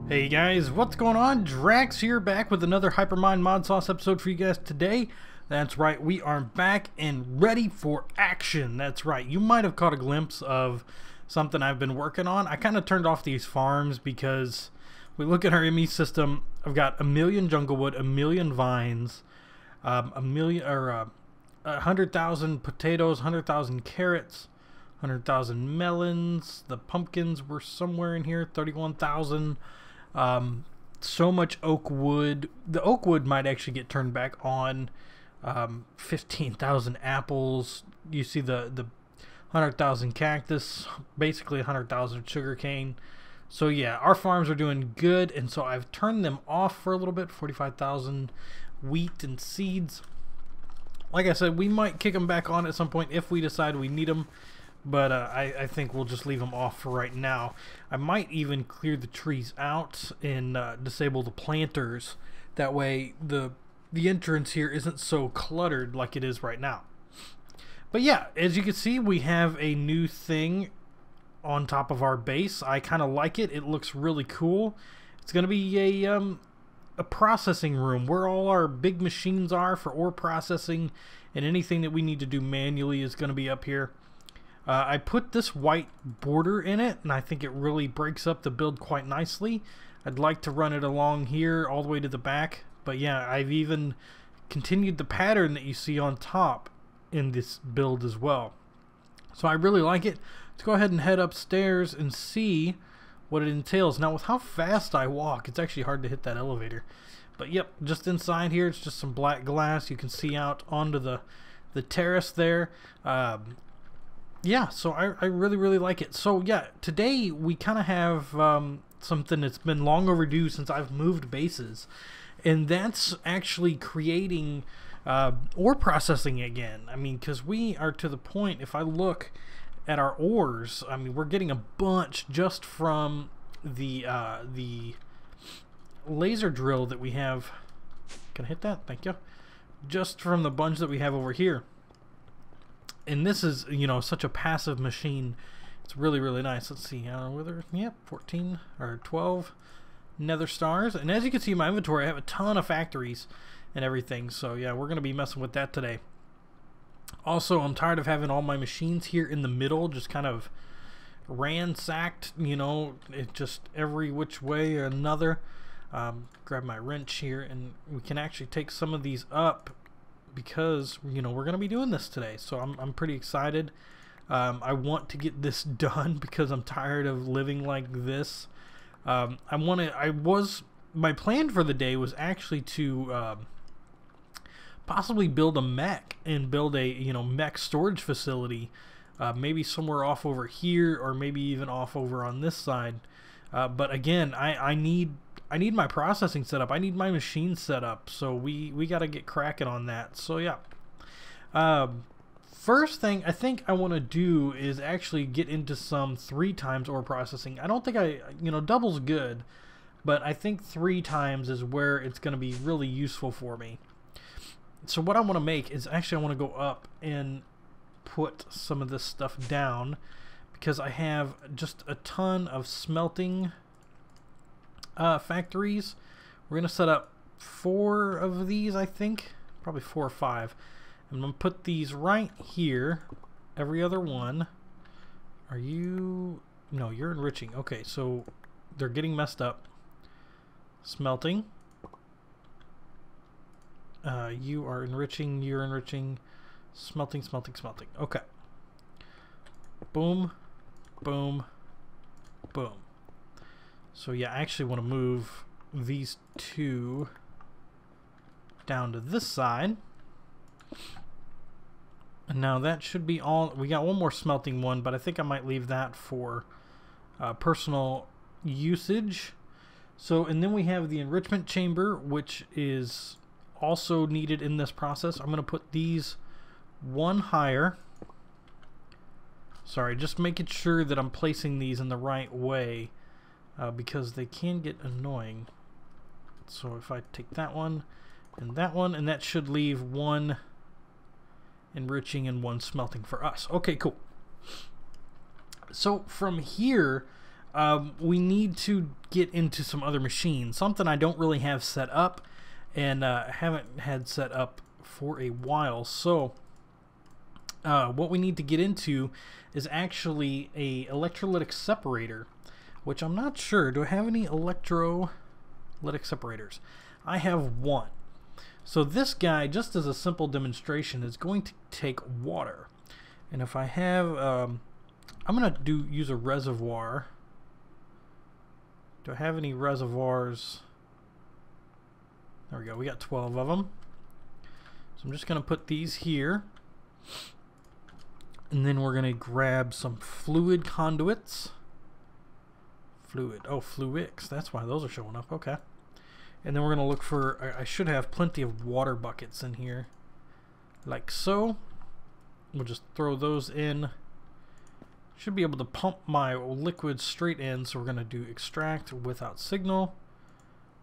Hey guys, what's going on? Drax here, back with another Hypermine Modsauce episode for you guys today. That's right, we are back and ready for action. That's right, you might have caught a glimpse of something I've been working on. I kind of turned off these farms because we look at our ME system. I've got 1,000,000 junglewood, 1,000,000 vines, 100,000 potatoes, 100,000 carrots, 100,000 melons. The pumpkins were somewhere in here, 31,000. So much oak wood. The oak wood might actually get turned back on. 15,000 apples. You see the 100,000 cactus, basically 100,000 sugarcane. So yeah, our farms are doing good, and so I've turned them off for a little bit. 45,000 wheat and seeds. Like I said, we might kick them back on at some point if we decide we need them. But I think we'll just leave them off for right now. I might even clear the trees out and disable the planters. That way the entrance here isn't so cluttered like it is right now. But yeah, as you can see, we have a new thing on top of our base. I kind of like it. It looks really cool. It's going to be a processing room where all our big machines are for ore processing, and anything that we need to do manually is going to be up here. I put this white border in it, and I think it really breaks up the build quite nicely. I'd like to run it along here all the way to the back, but yeah, I've even continued the pattern that you see on top in this build as well. So I really like it. Let's go ahead and head upstairs and see what it entails. Now, with how fast I walk, it's actually hard to hit that elevator. But yep, just inside here, it's just some black glass. You can see out onto the terrace there. Yeah, so I really like it. So yeah, today we kind of have something that's been long overdue since I've moved bases, and that's actually creating ore processing again. I mean, because we are to the point, if I look at our ores, I mean, we're getting a bunch just from the laser drill that we have. Can I hit that? Thank you. Just from the bunch that we have over here. And this is, you know, such a passive machine. It's really nice. Let's see, whether, yep, 14 or 12 nether stars. And as you can see in my inventory, I have a ton of factories and everything. So yeah, we're going to be messing with that today. Also, I'm tired of having all my machines here in the middle, just kind of ransacked, you know, it just every which way or another. Grab my wrench here, and we can actually take some of these up, because you know we're gonna be doing this today, so I'm pretty excited. I want to get this done because I'm tired of living like this. My plan for the day was actually to possibly build a mech and build a mech storage facility, maybe somewhere off over here, or maybe even off over on this side. But again, I need my processing set up. I need my machine set up. So we got to get cracking on that. So yeah. First thing I think I want to do is actually get into some 3 times ore processing. I don't think double's good, but I think 3 times is where it's going to be really useful for me. So what I want to make is actually I want to go up and put some of this stuff down, because I have just a ton of smelting factories. We're gonna set up 4 of these, I think, probably 4 or 5. I'm gonna put these right here. Every other one. Are you? No, you're enriching. Okay, so they're getting messed up. Smelting. You are enriching. You're enriching. Smelting. Okay. Boom. Boom. Boom. So yeah, I actually want to move these 2 down to this side. And now that should be all. We got one more smelting one, but I think I might leave that for personal usage. So, and then we have the enrichment chamber, which is also needed in this process. I'm going to put these 1 higher. Sorry, just making sure that I'm placing these in the right way, because they can get annoying. So if I take that one, and that should leave 1 enriching and 1 smelting for us. Okay, cool. So from here, we need to get into some other machines. Something I don't really have set up, and haven't had set up for a while. So what we need to get into is actually a electrolytic separator, which I'm not sure. Do I have any electrolytic separators? I have one. So this guy, just as a simple demonstration, is going to take water. And if I have, I'm going to use a reservoir. Do I have any reservoirs? There we go. We got 12 of them. So I'm just going to put these here. And then we're going to grab some fluid conduits. Fluix. That's why those are showing up. Okay. And then we're going to look for, I should have plenty of water buckets in here. Like so. We'll just throw those in. Should be able to pump my liquid straight in. So we're going to do extract without signal.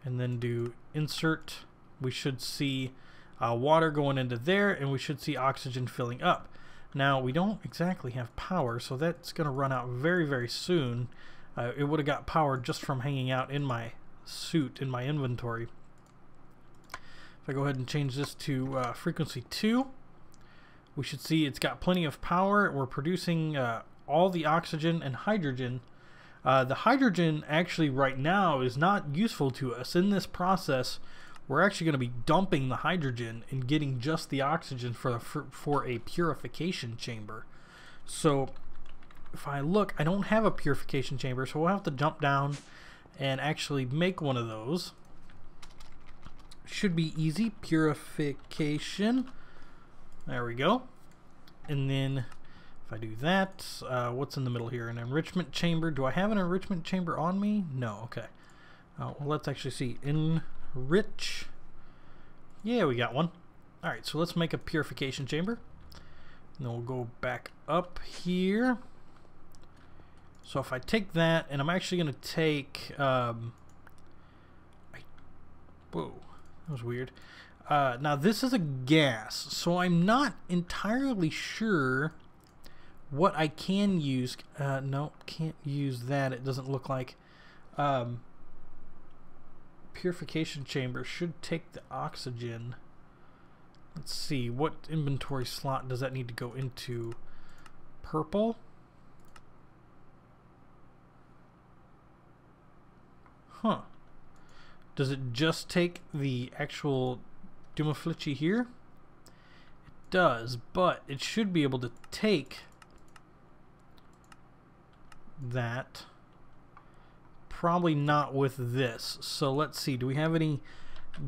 And then do insert. We should see water going into there. And we should see oxygen filling up. Now, we don't exactly have power, so that's going to run out very, very soon. It would have got power just from hanging out in my suit, in my inventory. If I go ahead and change this to frequency 2, we should see it's got plenty of power. We're producing all the oxygen and hydrogen. The hydrogen actually right now is not useful to us. In this process, we're actually going to be dumping the hydrogen and getting just the oxygen for a purification chamber. So if I look, I don't have a purification chamber, so we'll have to jump down and actually make one of those. Should be easy. Purification. There we go. And then if I do that, what's in the middle here? An enrichment chamber. Do I have an enrichment chamber on me? No. Okay. Well, let's actually see. Enrich. Yeah, we got one. Alright, so let's make a purification chamber. And then we'll go back up here. So if I take that, and I'm actually going to take... whoa, that was weird. Now this is a gas, so I'm not entirely sure what I can use. No, can't use that. It doesn't look like... purification chamber should take the oxygen. Let's see, what inventory slot does that need to go into? Purple? Huh. Does it just take the actual Dumaflichi here? It does, but it should be able to take that. Probably not with this. So let's see. Do we have any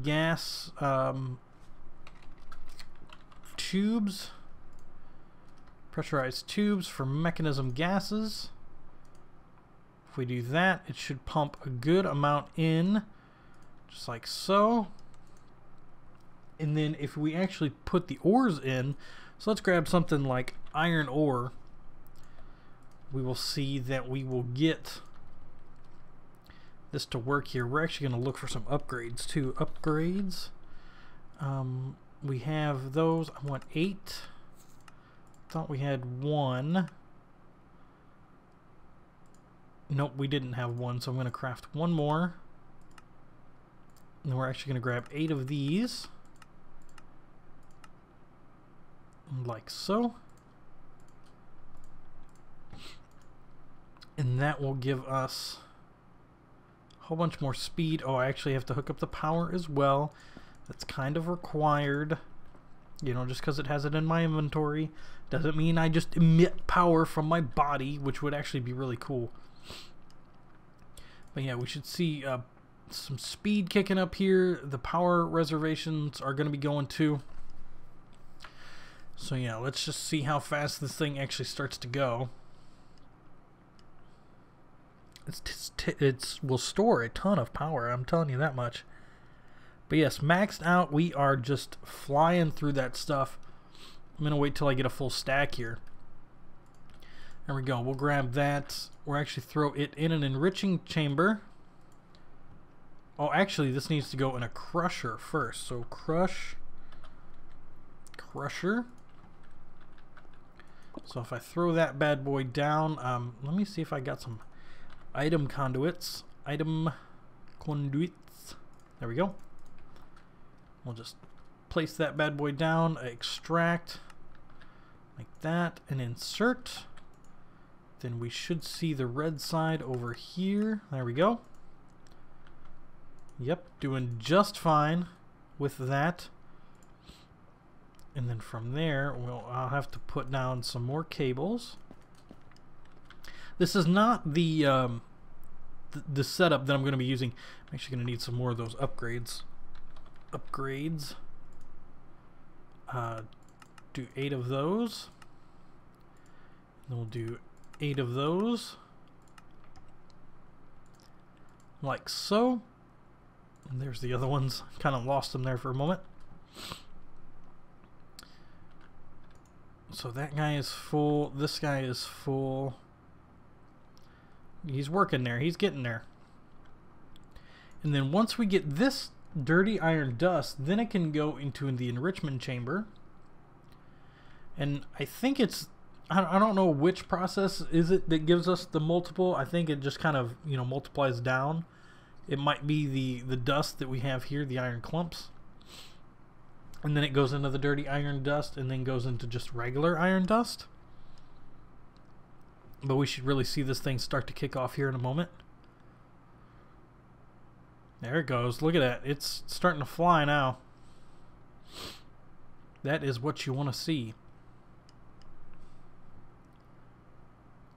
gas tubes? Pressurized tubes for mechanism gases. If we do that, it should pump a good amount in, just like so. And then if we actually put the ores in, so let's grab something like iron ore, we will see that we will get this to work here. We're actually going to look for some upgrades too. Upgrades. We have those. I want 8. Thought we had 1. Nope, we didn't have 1, so I'm going to craft 1 more. And we're actually going to grab 8 of these. Like so. And that will give us whole bunch more speed. Oh, I actually have to hook up the power as well. That's kind of required. You know, just because it has it in my inventory doesn't mean I just emit power from my body, which would actually be really cool. But yeah, we should see some speed kicking up here. The power reservations are going to be going too. So yeah, let's just see how fast this thing actually starts to go. It will store a ton of power, I'm telling you that much. But yes, maxed out, we are just flying through that stuff. I'm going to wait till I get a full stack here. There we go. We'll grab that. We'll actually throw it in an enriching chamber. Oh, actually, this needs to go in a crusher first. So crusher. So if I throw that bad boy down, let me see if I got some item conduits. Item conduits. There we go. We'll just place that bad boy down, extract like that, and insert. Then we should see the red side over here. There we go. Yep, doing just fine with that. And then from there, I'll have to put down some more cables. This is not the setup that I'm going to be using. I'm actually going to need some more of those upgrades. Do 8 of those. Then we'll do 8 of those. Like so. And there's the other ones. Kind of lost them there for a moment. So that guy is full. This guy is full. He's working there. He's getting there. And then once we get this dirty iron dust, then it can go into the enrichment chamber. And I think it's, I don't know which process is it that gives us the multiple. I think it just kind of, you know, multiplies down. It might be the dust that we have here, the iron clumps. And then it goes into the dirty iron dust and then goes into just regular iron dust. But we should really see this thing start to kick off here in a moment. There it goes. Look at that. It's starting to fly now. That is what you want to see.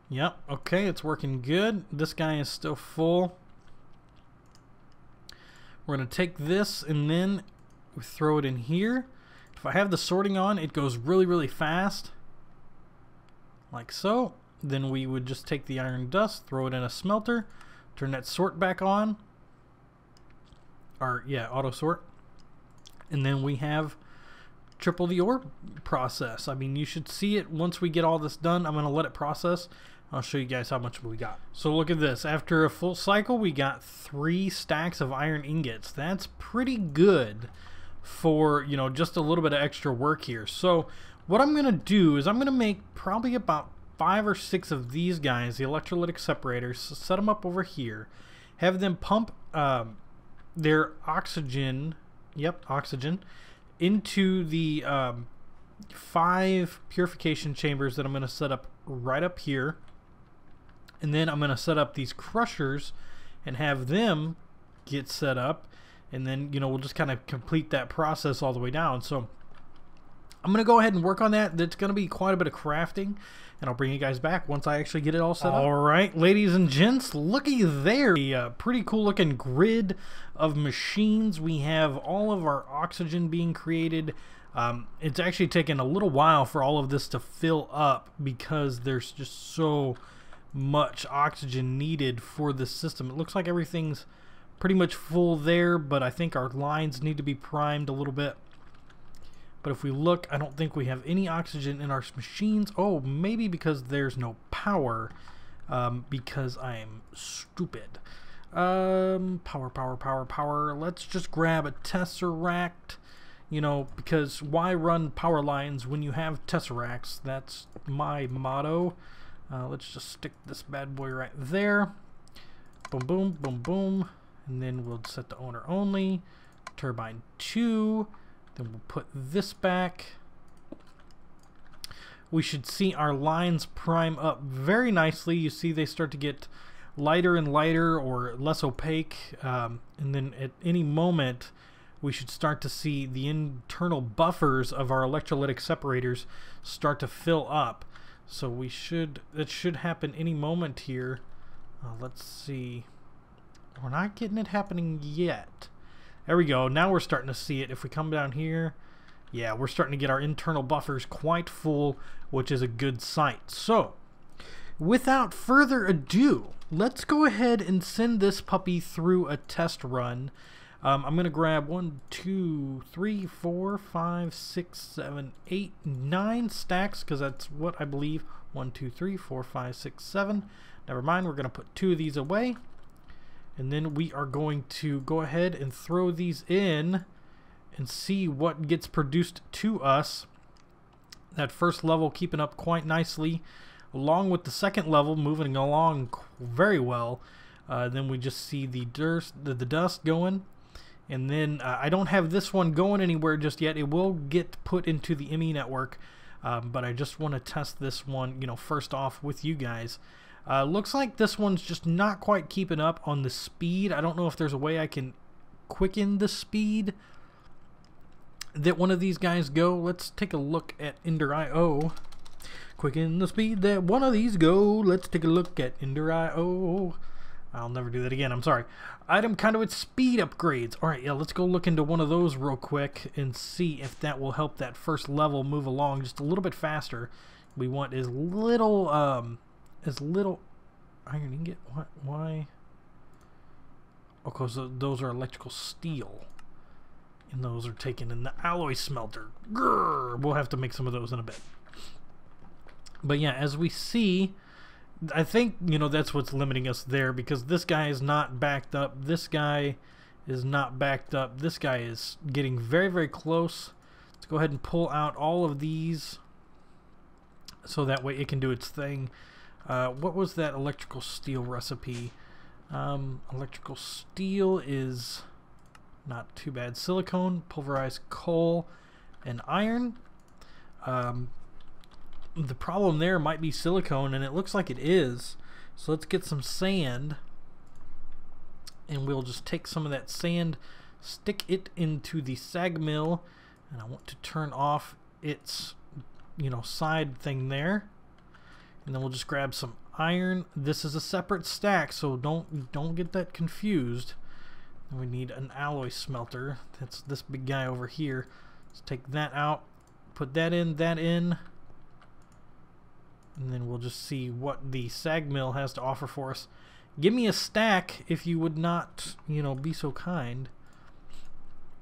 Yep. Okay, it's working good. This guy is still full. We're going to take this and then we throw it in here. If I have the sorting on, it goes really, really fast. Like so. Then we would just take the iron dust, throw it in a smelter, turn that sort back on. Or, yeah, auto sort. And then we have triple the ore process. I mean, you should see it once we get all this done. I'm going to let it process. I'll show you guys how much we got. So look at this. After a full cycle, we got 3 stacks of iron ingots. That's pretty good for, you know, just a little bit of extra work here. So what I'm going to do is I'm going to make probably about 5 or 6 of these guys, the electrolytic separators, set them up over here, have them pump their oxygen, oxygen, into the 5 purification chambers that I'm going to set up right up here. And then I'm going to set up these crushers and have them get set up. And then, you know, we'll just kind of complete that process all the way down. So I'm going to go ahead and work on that. That's going to be quite a bit of crafting. And I'll bring you guys back once I actually get it all set up. All right, ladies and gents, looky there. A pretty cool looking grid of machines. We have all of our oxygen being created. It's actually taken a little while for all of this to fill up because there's just so much oxygen needed for this system. It looks like everything's pretty much full there, but I think our lines need to be primed a little bit. But if we look, I don't think we have any oxygen in our machines. Oh, maybe because there's no power. Because I'm stupid. Power. Let's just grab a tesseract. You know, because why run power lines when you have tesseracts? That's my motto. Let's just stick this bad boy right there. Boom, boom, boom, boom. And then we'll set the owner only. Turbine 2. Then we'll put this back. We should see our lines prime up very nicely. You see they start to get lighter and lighter or less opaque. And then at any moment, we should start to see the internal buffers of our electrolytic separators start to fill up. So that should happen any moment here. Let's see. We're not getting it happening yet. There we go. Now we're starting to see it. If we come down here, yeah, we're starting to get our internal buffers quite full, which is a good sight. So, without further ado, let's go ahead and send this puppy through a test run. I'm going to grab 1, 2, 3, 4, 5, 6, 7, 8, 9 stacks, because that's what I believe. 1, 2, 3, 4, 5, 6, 7. Never mind, we're going to put 2 of these away. And then we are going to go ahead and throw these in and see what gets produced to us. That first level keeping up quite nicely, along with the second level moving along very well. Then we just see the dust going. And then I don't have this one going anywhere just yet. It will get put into the ME network. But I just want to test this one, you know, first off with you guys. Looks like this one's just not quite keeping up on the speed. I don't know if there's a way I can quicken the speed that one of these guys go. Let's take a look at Ender.io. Quicken the speed that one of these go. Let's take a look at Ender.io. I'll never do that again. I'm sorry. Item conduit speed upgrades. Alright, yeah, let's go look into one of those real quick and see if that will help that first level move along just a little bit faster. We want as little iron ingot. What? Why? Oh, because those are electrical steel. And those are taken in the alloy smelter. Grrr, we'll have to make some of those in a bit. But yeah, as we see, I think, you know, that's what's limiting us there, because this guy is not backed up. This guy is not backed up. This guy is getting very, very close. Let's go ahead and pull out all of these so that way it can do its thing. What was that electrical steel recipe? Electrical steel is not too bad. Silicone, pulverized coal, and iron. The problem there might be silicone, and it looks like it is. So let's get some sand, and we'll just take some of that sand, stick it into the sag mill, and I want to turn off its, you know, side thing there. And then we'll just grab some iron. This is a separate stack, so don't get that confused. And we need an alloy smelter. That's this big guy over here. Let's take that out, put that in, and then we'll just see what the sag mill has to offer for us. Give me a stack if you would not, you know, be so kind.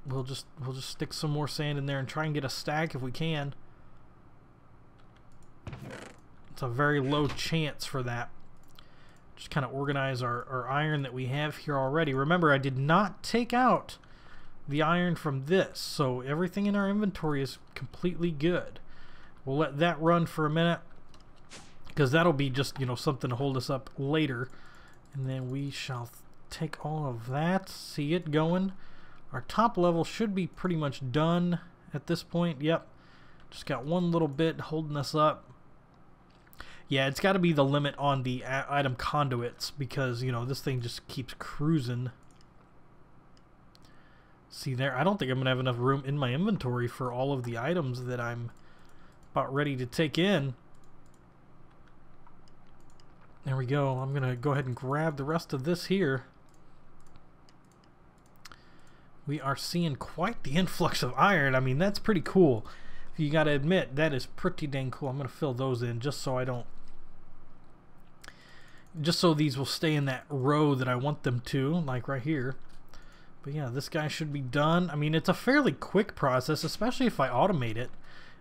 We'll just stick some more sand in there and try and get a stack if we can. It's a very low chance for that. Just kind of organize our iron that we have here already. Remember, I did not take out the iron from this, so everything in our inventory is completely good. We'll let that run for a minute, because that'll be just, you know, something to hold us up later. And then we shall take all of that, see it going. Our top level should be pretty much done at this point. Yep, just got one little bit holding us up. Yeah, it's got to be the limit on the item conduits, because, you know, this thing just keeps cruising. See there, I don't think I'm going to have enough room in my inventory for all of the items that I'm about ready to take in. There we go. I'm going to go ahead and grab the rest of this here. We are seeing quite the influx of iron. I mean, that's pretty cool. You got to admit, that is pretty dang cool. I'm going to fill those in just so I don't... just so these will stay in that row that I want them to, like right here. But yeah, this guy should be done. I mean, it's a fairly quick process, especially if I automate it.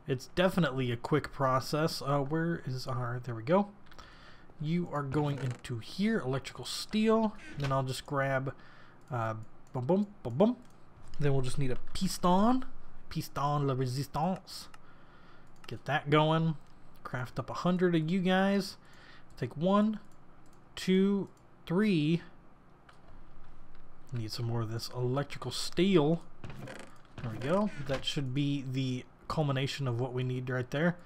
It's definitely a quick process. Where is our... there we go. You are going into here, electrical steel. Then I'll just grab... boom, boom, boom, boom. Then we'll just need a piston. Piston la resistance. Get that going. Craft up 100 of you guys. Take 1, 2, 3. Need some more of this electrical steel. There we go. That should be the culmination of what we need right there.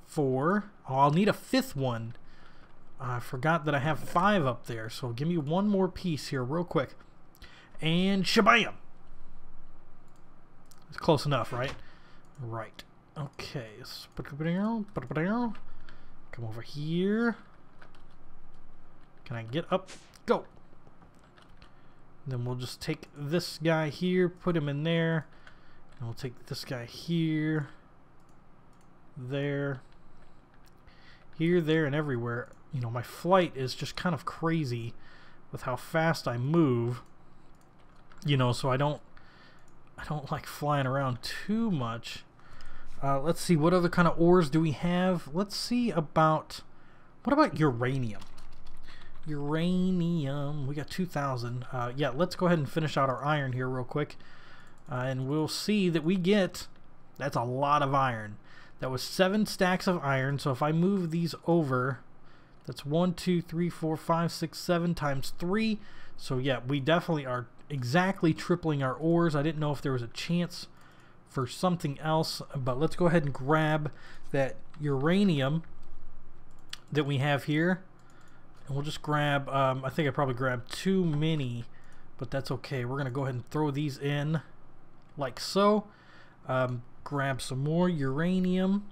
4. Oh, I'll need a 5th one. I forgot that I have 5 up there, so give me one more piece here real quick. And shabam! It's close enough, right? Right. Okay. Come over here. Can I get up? Go! Then we'll just take this guy here, put him in there. And we'll take this guy here. There. Here, there, and everywhere. You know, my flight is just kind of crazy with how fast I move. You know, so I don't like flying around too much. Let's see, what other kind of ores do we have? Let's see about... what about uranium? Uranium. We got 2,000. Yeah, let's go ahead and finish out our iron here real quick. And we'll see that we get... that's a lot of iron. That was 7 stacks of iron, so if I move these over... That's 1, 2, 3, 4, 5, 6, 7 times 3. So yeah, we definitely are exactly tripling our ores. I didn't know if there was a chance for something else, but let's go ahead and grab that uranium that we have here. And we'll just grab, I think I probably grabbed too many, but that's okay. We're going to go ahead and throw these in like so. Grab some more uranium.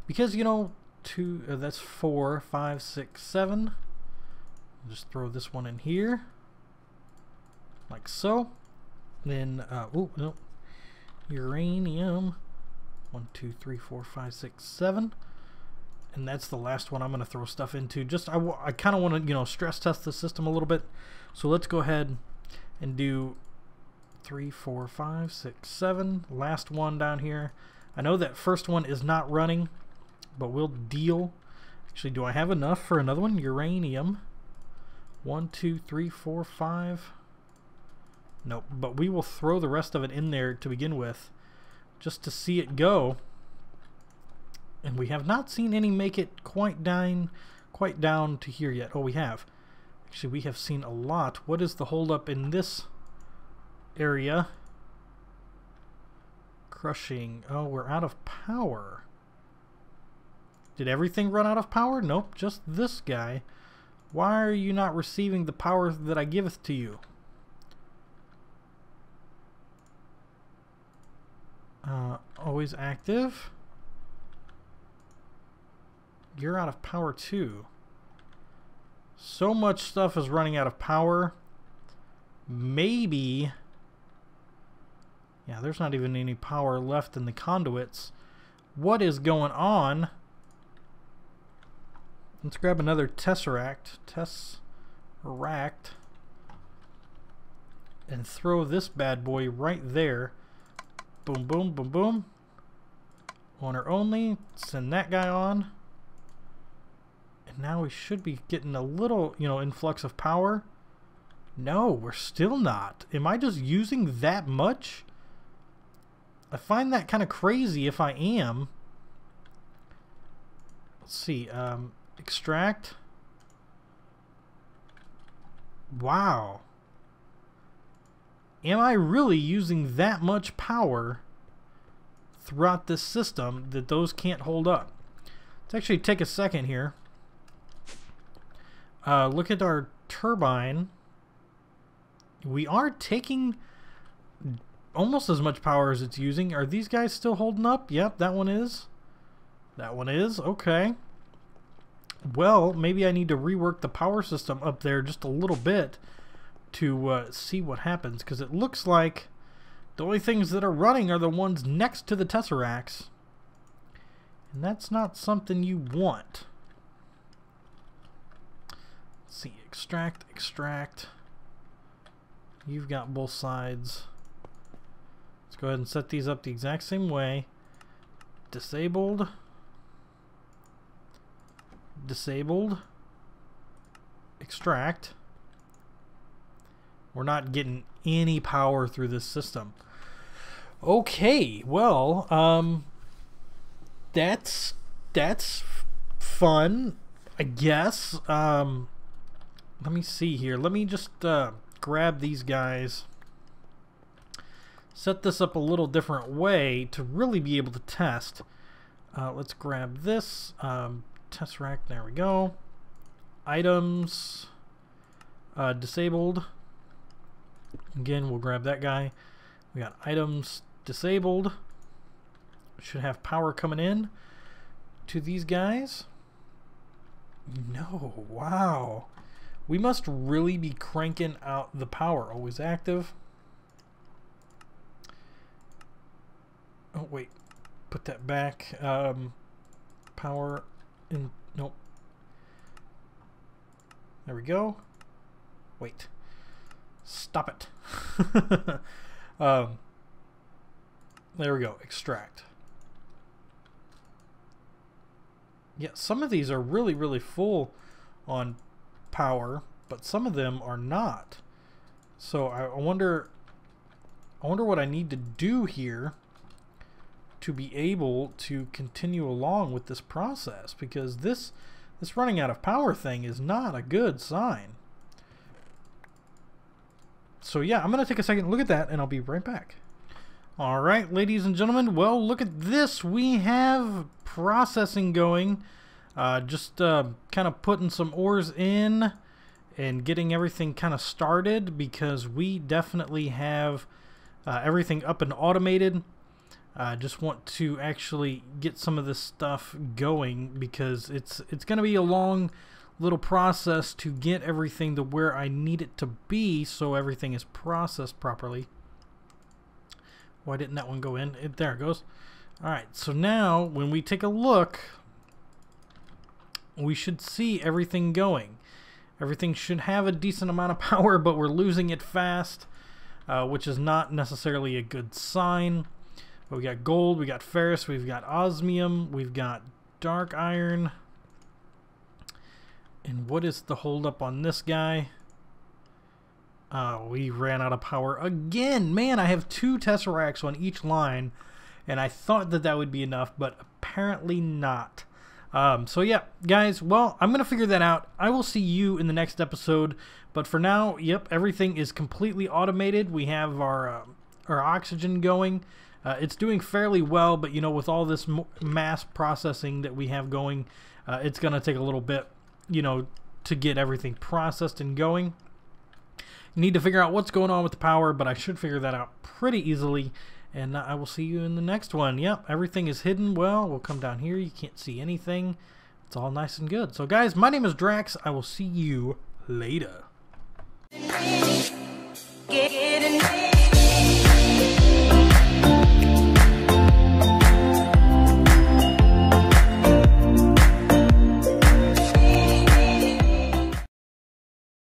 Because, you know, that's 4, 5, 6, 7. Just throw this one in here. Like so. Then, oh, no. Uranium. 1, 2, 3, 4, 5, 6, 7. And that's the last one I'm going to throw stuff into. Just I kind of want to, you know, stress test the system a little bit. So let's go ahead and do 3, 4, 5, 6, 7. Last one down here. I know that first one is not running, but we'll deal. Actually, do I have enough for another one? Uranium. 1, 2, 3, 4, 5. Nope. But we will throw the rest of it in there to begin with, just to see it go. And we have not seen any make it quite down to here yet. Oh, we have. Actually, we have seen a lot. What is the holdup in this area? Crushing. Oh, we're out of power. Did everything run out of power? Nope, just this guy. Why are you not receiving the power that I giveth to you? Always active. You're out of power too. So much stuff is running out of power. Maybe. Yeah, there's not even any power left in the conduits. What is going on? Let's grab another Tesseract. And throw this bad boy right there. Boom, boom, boom, boom. Owner only. Send that guy on. And now we should be getting a little, you know, influx of power. No, we're still not. Am I just using that much? I find that kind of crazy if I am. Let's see. Extract. Wow. Am I really using that much power throughout this system that those can't hold up? Let's actually take a second here. Look at our turbine. We are taking almost as much power as it's using. Are these guys still holding up? Yep, that one is. That one is. Okay. Well, maybe I need to rework the power system up there just a little bit to see what happens, because it looks like the only things that are running are the ones next to the Tesseracts, and that's not something you want. Let's see, extract. You've got both sides. Let's go ahead and set these up the exact same way. Disabled. Extract. We're not getting any power through this system. Okay, well, that's fun, I guess. Let me see here. Let me just grab these guys. Set this up a little different way to really be able to test. Let's grab this. Tesseract, there we go. Items. Disabled. Again, we'll grab that guy. We got items disabled. Should have power coming in to these guys. No, wow. We must really be cranking out the power. Always active. Oh, wait. Put that back. Power in. Nope. There we go. Wait. Stop it. There we go. Extract. Yeah, some of these are really, really full on power, but some of them are not. So I wonder what I need to do here to be able to continue along with this process, because this This running out of power thing is not a good sign. So yeah, I'm going to take a second look at that, and I'll be right back. Alright, ladies and gentlemen, well, look at this. We have processing going. Just kind of putting some ores in and getting everything kind of started, because we definitely have everything up and automated. Just want to actually get some of this stuff going, because it's going to be a long little process to get everything to where I need it to be, so everything is processed properly. Why didn't that one go in? There it goes. Alright, so now when we take a look, we should see everything going. Everything should have a decent amount of power, but we're losing it fast, which is not necessarily a good sign. But we got gold, we got ferrous, we've got osmium, we've got dark iron. And what is the holdup on this guy? We ran out of power again. Man, I have 2 tesseracts on each line, and I thought that that would be enough, but apparently not. So yeah, guys, well, I'm going to figure that out. I will see you in the next episode, but for now, yep, everything is completely automated. We have our oxygen going. It's doing fairly well, but you know, with all this mass processing that we have going, it's going to take a little bit, you know, to get everything processed and going. Need to figure out what's going on with the power, but I should figure that out pretty easily, and I will see you in the next one. Yep, everything is hidden well. We'll come down here. You can't see anything. It's all nice and good. So guys, my name is Draax. I will see you later.